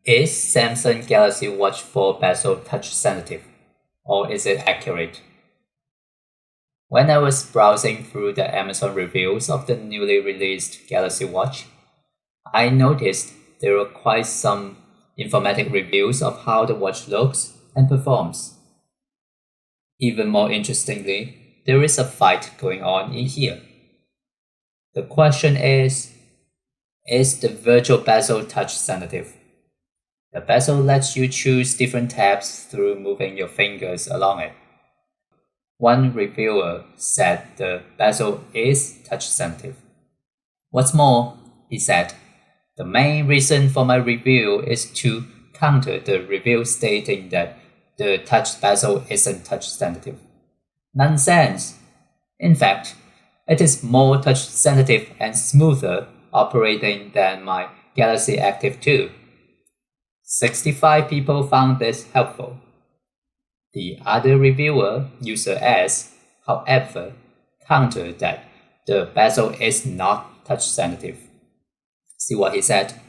Is Samsung Galaxy Watch 4 bezel touch sensitive, or is it accurate? When I was browsing through the Amazon reviews of the newly released Galaxy Watch, I noticed there were quite some informative reviews of how the watch looks and performs. Even more interestingly, there is a fight going on in here. The question is the virtual bezel touch sensitive? The bezel lets you choose different tabs through moving your fingers along it. One reviewer said the bezel is touch sensitive. What's more, he said, the main reason for my review is to counter the review stating that the touch bezel isn't touch sensitive. Nonsense! In fact, it is more touch sensitive and smoother operating than my Galaxy Active 2. 65 people found this helpful. The other reviewer, User S, however, countered that the bezel is not touch sensitive. See what he said?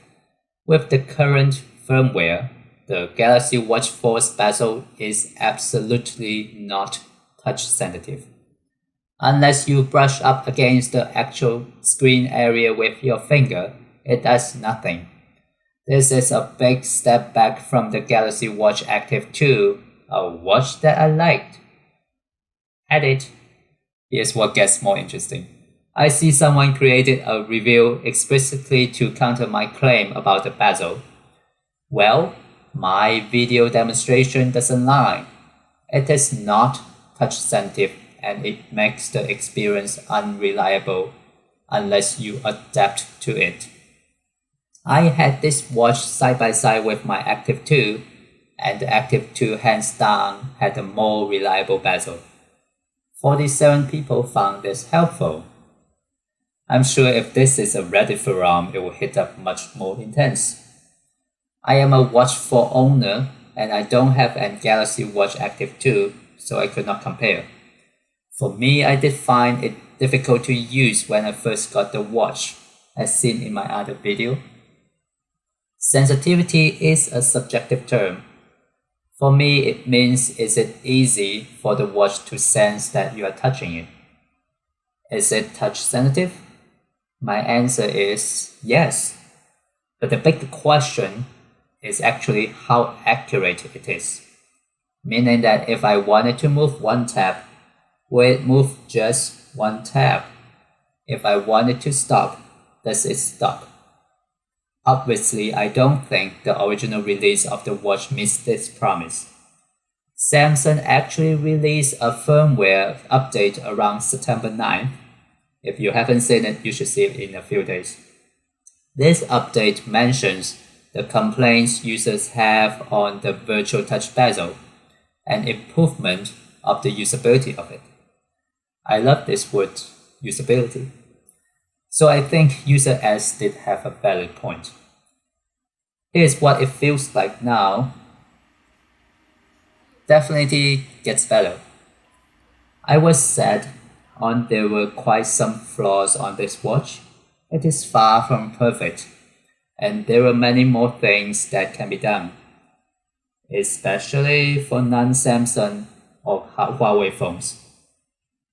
With the current firmware, the Galaxy Watch 4's bezel is absolutely not touch sensitive. Unless you brush up against the actual screen area with your finger, it does nothing. This is a big step back from the Galaxy Watch Active 2, a watch that I liked. Edit. Here's what gets more interesting. I see someone created a review explicitly to counter my claim about the bezel. Well, my video demonstration doesn't lie. It is not touch sensitive and it makes the experience unreliable unless you adapt to it. I had this watch side by side with my Active 2, and the Active 2 hands down had a more reliable bezel. 47 people found this helpful. I'm sure if this is a Reddit forum, it will hit up much more intense. I am a Watch 4 owner, and I don't have a Galaxy Watch Active 2, so I could not compare. For me, I did find it difficult to use when I first got the watch, as seen in my other video. Sensitivity is a subjective term. For me, it means is it easy for the watch to sense that you are touching it? Is it touch sensitive? My answer is yes. But the big question is actually how accurate it is. Meaning that if I wanted to move one tab, will it move just one tab? If I wanted to stop, does it stop? Obviously, I don't think the original release of the watch meets this promise. Samsung actually released a firmware update around September 9th. If you haven't seen it, you should see it in a few days. This update mentions the complaints users have on the virtual touch bezel and improvement of the usability of it. I love this word, usability. So I think User S did have a valid point. Here's what it feels like now. Definitely gets better. I was sad on there were quite some flaws on this watch. It is far from perfect, and there are many more things that can be done, especially for non-Samsung or Huawei phones.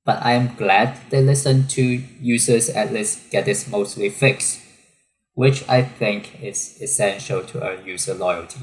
But I am glad they listened to users at least get this mostly fixed, which I think is essential to our user loyalty.